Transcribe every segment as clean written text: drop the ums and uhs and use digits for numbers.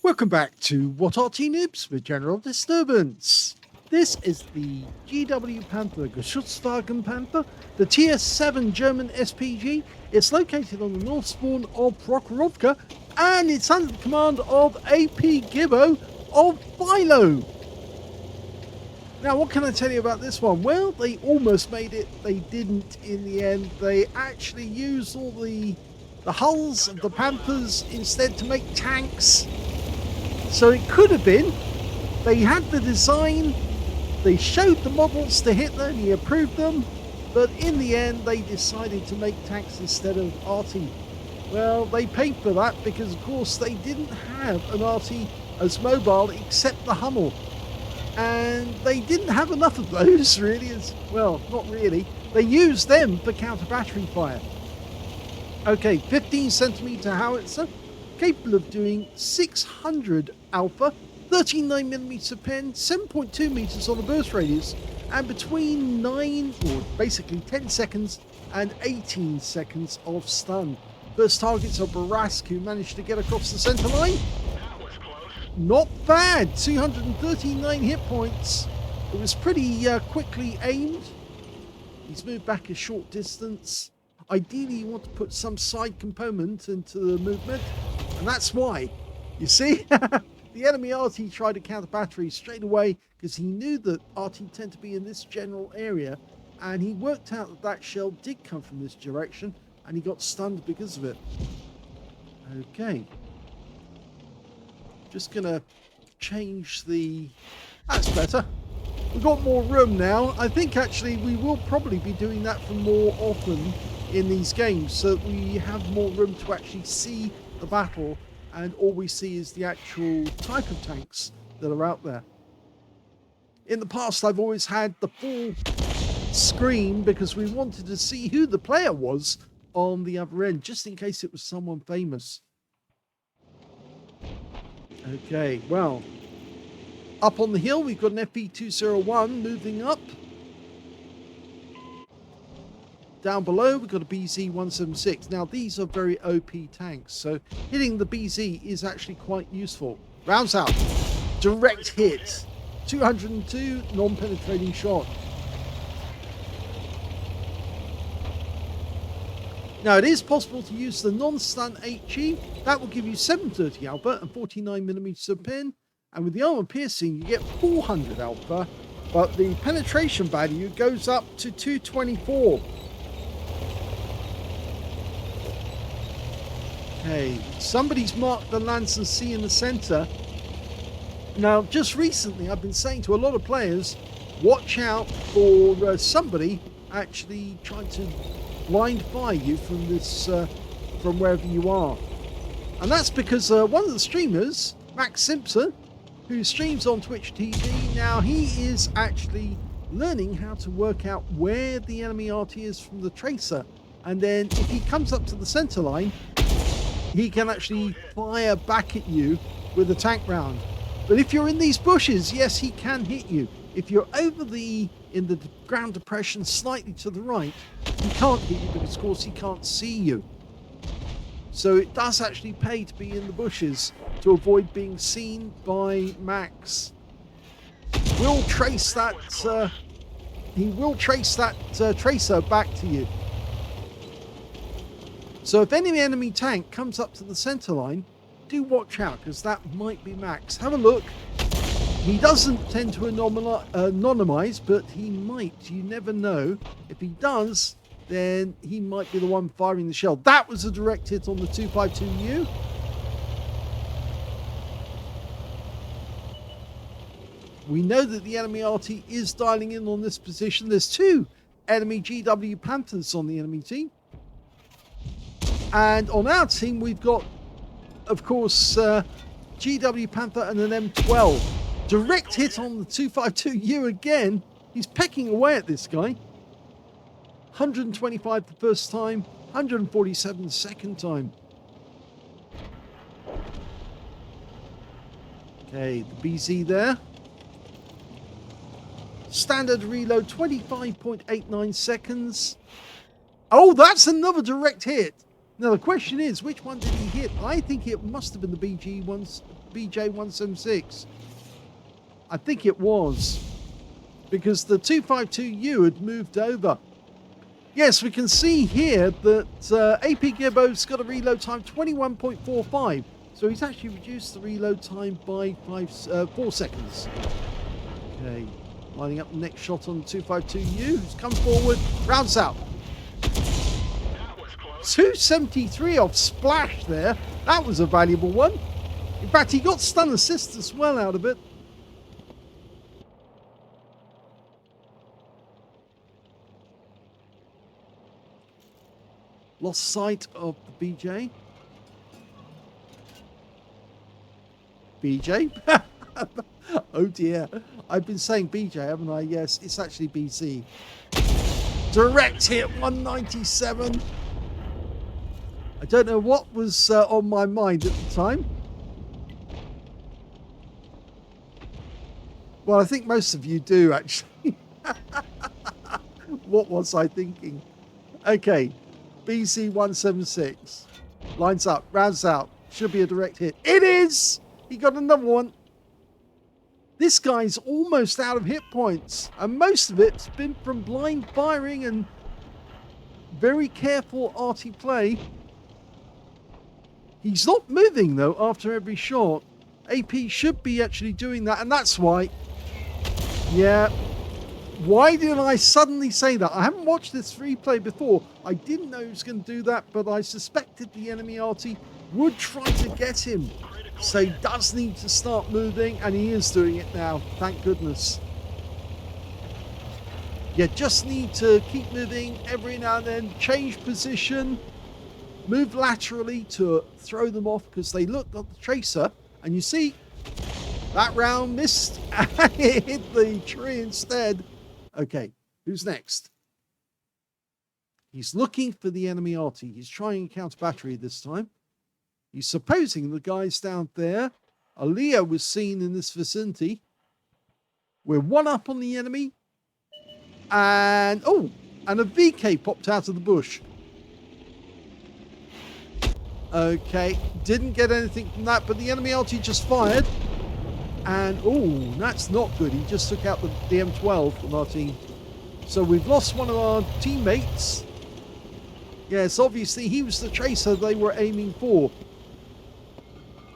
Welcome back to What Arty Noobs for General Disturbance. This is the GW Panther, Geschützwagen Panther, the TS7 German SPG. It's located on the north spawn of Prokhorovka, and it's under the command of apgibbo of FILO. Now, what can I tell you about this one? Well, they almost made it. They didn't in the end. They actually used all the hulls of the Panthers instead to make tanks. So it could have been, they had the design, they showed the models to Hitler and he approved them, but in the end they decided to make tanks instead of Arty. Well, they paid for that because of course they didn't have an Arty as mobile except the Hummel. And they didn't have enough of those really, as well, not really. They used them for counter battery fire. Okay, 15 centimeter howitzer, capable of doing 600 alpha, 39mm pen, 7.2 meters on the burst radius, and between 9 or basically 10 seconds and 18 seconds of stun. First targets are Barask, who managed to get across the center line. That was close. Not bad, 239 hit points. It was pretty quickly aimed. He's moved back a short distance. Ideally, you want to put some side component into the movement, and that's why. You see, the enemy Arty tried to counter battery straight away because he knew that Arty tend to be in this general area, and he worked out that that shell did come from this direction, and he got stunned because of it. Okay. Just gonna change the... That's better. We've got more room now. I think actually we will probably be doing that for more often in these games, so that we have more room to actually see the battle, and all we see is the actual type of tanks that are out there. In the past, I've always had the full screen because we wanted to see who the player was on the other end, just in case it was someone famous. Okay, well, up on the hill, we've got an FE201 moving up. Down below, we've got a BZ176. Now, these are very OP tanks, so hitting the BZ is actually quite useful. Rounds out. Direct hit. 202, non-penetrating shot. Now, it is possible to use the non-stun HE. That will give you 730 alpha and 49mm of pen. And with the armor piercing, you get 400 alpha, but the penetration value goes up to 224. Okay, somebody's marked the Lancer C in the center. Now, just recently, I've been saying to a lot of players, watch out for somebody actually trying to blind fire you from this, from wherever you are. And that's because one of the streamers, Max Simpson, who streams on Twitch TV, now he is actually learning how to work out where the enemy Arty is from the tracer. And then if he comes up to the center line, he can actually fire back at you with a tank round. But if you're in these bushes, yes, he can hit you. If you're over in the ground depression slightly to the right, he can't hit you because, of course, he can't see you. So it does actually pay to be in the bushes to avoid being seen by Max. We'll trace that. He will trace that tracer back to you. So if any enemy tank comes up to the center line, do watch out because that might be Max. Have a look. He doesn't tend to anonymize, but he might. You never know. If he does, then he might be the one firing the shell. That was a direct hit on the 252U. We know that the enemy Arty is dialing in on this position. There's two enemy GW Panthers on the enemy team. And on our team, we've got, of course, GW Panther and an M12. Direct hit on the 252U again. He's pecking away at this guy. 125 the first time, 147 the second time. Okay, the BZ there. Standard reload, 25.89 seconds. Oh, that's another direct hit. Now, the question is, which one did he hit? I think it must have been the BJ176. I think it was, because the 252U had moved over. Yes, we can see here that apgibbo's got a reload time 21.45. So he's actually reduced the reload time by 4 seconds. Okay, lining up the next shot on the 252U, who's come forward, rounds out. 273 off splash there. That was a valuable one. In fact, he got stun assist as well out of it. Lost sight of the BJ. BJ? Oh dear. I've been saying BJ, haven't I? Yes, it's actually BC. Direct hit 197. I don't know what was on my mind at the time. Well, I think most of you do, actually. What was I thinking? Okay. BC 176. Lines up. Rounds out. Should be a direct hit. It is! He got another one. This guy's almost out of hit points. And most of it's been from blind firing and very careful arty play. He's not moving, though, after every shot. AP should be actually doing that. And that's why... Yeah. Why did I suddenly say that? I haven't watched this replay before. I didn't know he was going to do that, but I suspected the enemy arty would try to get him. So he does need to start moving, and he is doing it now. Thank goodness. You just need to keep moving every now and then. Change position. Move laterally to throw them off, because they looked at the tracer, and you see that round missed and it hit the tree instead. Okay, who's next? He's looking for the enemy arty. He's trying counter battery this time. He's supposing the guys down there. A Leo was seen in this vicinity. We're one up on the enemy. And, oh, and a VK popped out of the bush. Okay, didn't get anything from that, but the enemy arty just fired. And, oh, that's not good. He just took out the M12 from our team. So we've lost one of our teammates. Yes, obviously he was the tracer they were aiming for.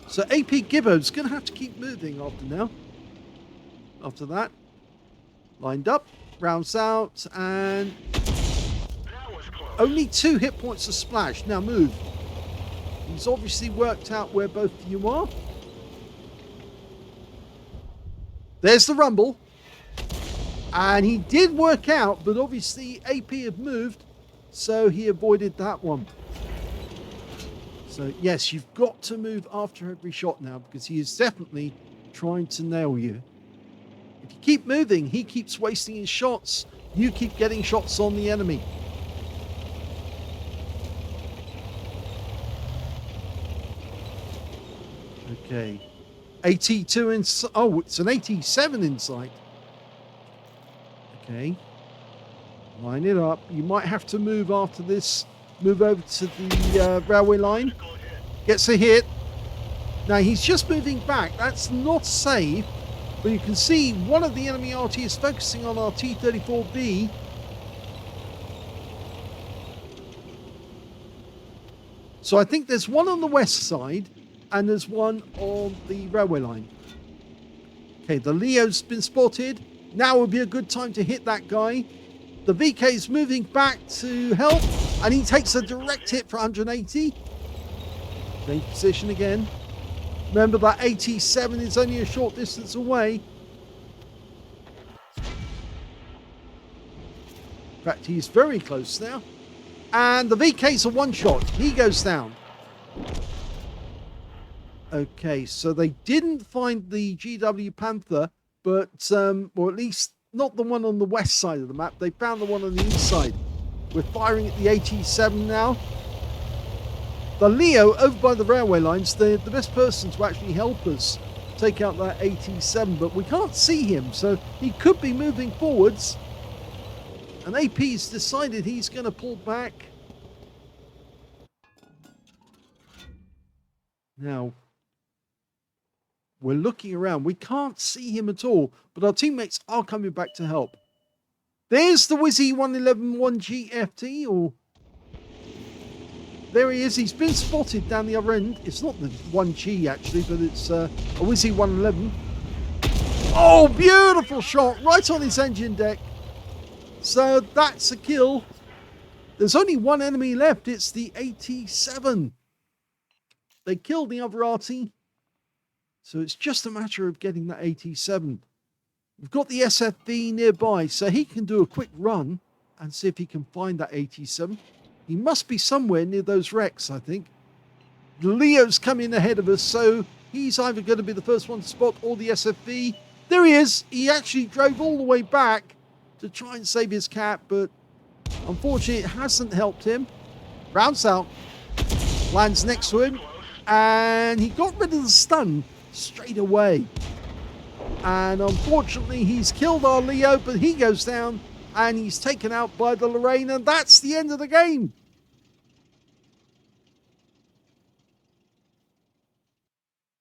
So apgibbo's going to have to keep moving after now. After that. Lined up. Rounds out. And only 2 hit points to splash. Now move. He's obviously worked out where both of you are. There's the rumble. And he did work out, but obviously AP had moved, so he avoided that one. So, yes, you've got to move after every shot now, because he is definitely trying to nail you. If you keep moving, he keeps wasting his shots. You keep getting shots on the enemy. Okay. 82 in... Oh, it's an 87 in sight. Okay. Line it up. You might have to move after this. Move over to the railway line. Gets a hit. Now, he's just moving back. That's not safe. But you can see one of the enemy RT is focusing on our T-34B. So I think there's one on the west side. And there's one on the railway line. Okay, the Leo's been spotted. Now would be a good time to hit that guy. The VK's moving back to help. And he takes a direct hit for 180. Change position again. Remember that 87 is only a short distance away. In fact, he's very close now. And the VK's a one-shot. He goes down. Okay, so they didn't find the GW Panther, but, or at least not the one on the west side of the map. They found the one on the east side. We're firing at the 87 now. The Leo, over by the railway lines, the best person to actually help us take out that 87, but we can't see him, so he could be moving forwards. And AP's decided he's going to pull back. Now, We're looking around. We can't see him at all, but our teammates are coming back to help. There's the Wizzy 1111 GFT, or there he is. He's been spotted down the other end. It's not the 1G actually, but it's a Wizzy 111. Oh, beautiful shot right on his engine deck. So that's a kill. There's only one enemy left. It's the 87. They killed the other Arty. So it's just a matter of getting that 87. We've got the SFV nearby, so he can do a quick run and see if he can find that 87. He must be somewhere near those wrecks, I think. Leo's coming ahead of us, so he's either going to be the first one to spot or the SFV. There he is. He actually drove all the way back to try and save his cat, but unfortunately it hasn't helped him. Rounds out, lands next to him, and he got rid of the stun straight away. And unfortunately he's killed our Leo, but he goes down and he's taken out by the Lorraine, and that's the end of the game.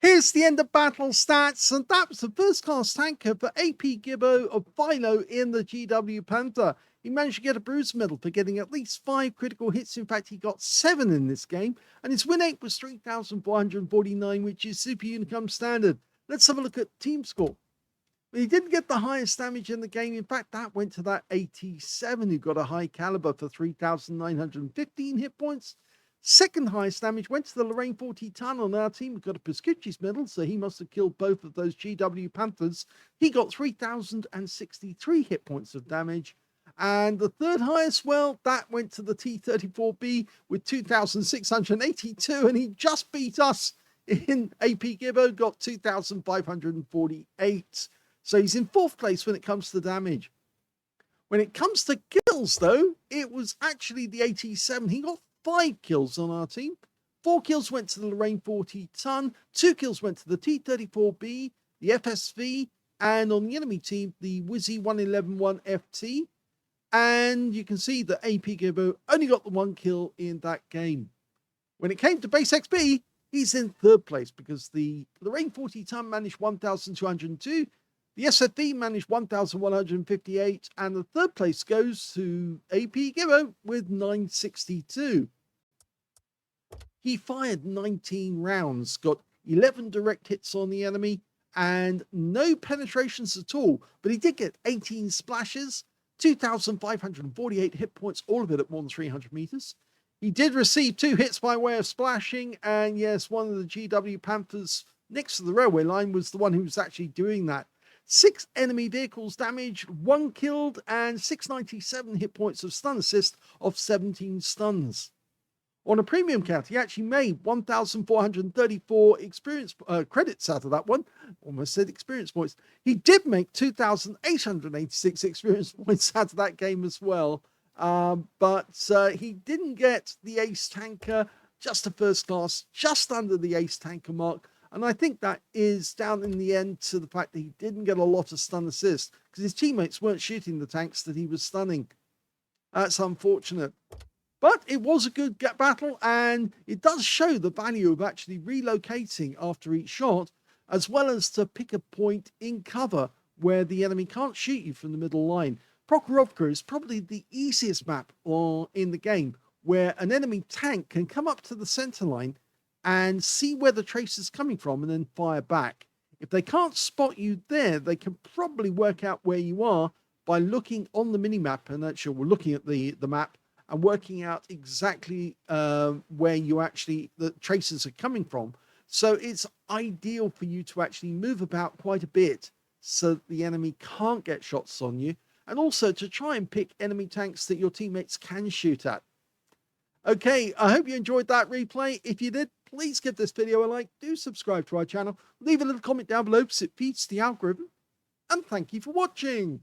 Here's the end of battle stats, and that was the first class tanker for apgibbo of FILO in the GW Panther. He managed to get a bruise medal for getting at least 5 critical hits. In fact, he got 7 in this game, and his win rate was 3,449, which is super Unicum standard. Let's have a look at team score. He didn't get the highest damage in the game. In fact, that went to that 87, who got a high caliber for 3,915 hit points. Second highest damage went to the Lorraine 40 ton on our team, who got a Pescucci's medal, so he must have killed both of those GW Panthers. He got 3,063 hit points of damage. And the third highest, well, that went to the T-34B with 2,682, and he just beat us in apgibbo, got 2,548. So he's in 4th place when it comes to damage. When it comes to kills, though, it was actually the 87. He got 5 kills on our team. 4 kills went to the Lorraine 40 ton, 2 kills went to the T-34B, the FSV, and on the enemy team, the Wizzy 1111 FT. And you can see that apgibbo only got the 1 kill in that game. When it came to base XP, he's in 3rd place because the Lorraine 40 ton managed 1,202, the SFV managed 1,158, and the 3rd place goes to apgibbo with 962. He fired 19 rounds, got 11 direct hits on the enemy, and no penetrations at all, but he did get 18 splashes, 2,548 hit points, all of it at more than 300 meters. He did receive 2 hits by way of splashing, and yes, one of the GW Panthers next to the railway line was the one who was actually doing that. 6 enemy vehicles damaged, 1 killed, and 697 hit points of stun assist of 17 stuns. On a premium count, he actually made 1,434 experience credits out of that one. Almost said experience points. He did make 2,886 experience points out of that game as well. But he didn't get the ace tanker, just a 1st class, just under the ace tanker mark. And I think that is down in the end to the fact that he didn't get a lot of stun assist because his teammates weren't shooting the tanks that he was stunning. That's unfortunate. But it was a good battle, and it does show the value of actually relocating after each shot, as well as to pick a point in cover where the enemy can't shoot you from the middle line. Prokhorovka is probably the easiest map in the game, where an enemy tank can come up to the center line and see where the trace is coming from and then fire back. If they can't spot you there, they can probably work out where you are by looking on the mini-map, and actually we're looking at the map and working out exactly where you actually, the traces are coming from. So it's ideal for you to actually move about quite a bit so that the enemy can't get shots on you, and also to try and pick enemy tanks that your teammates can shoot at. Okay, I hope you enjoyed that replay. If you did, please give this video a like, do subscribe to our channel, leave a little comment down below because it feeds the algorithm, and thank you for watching.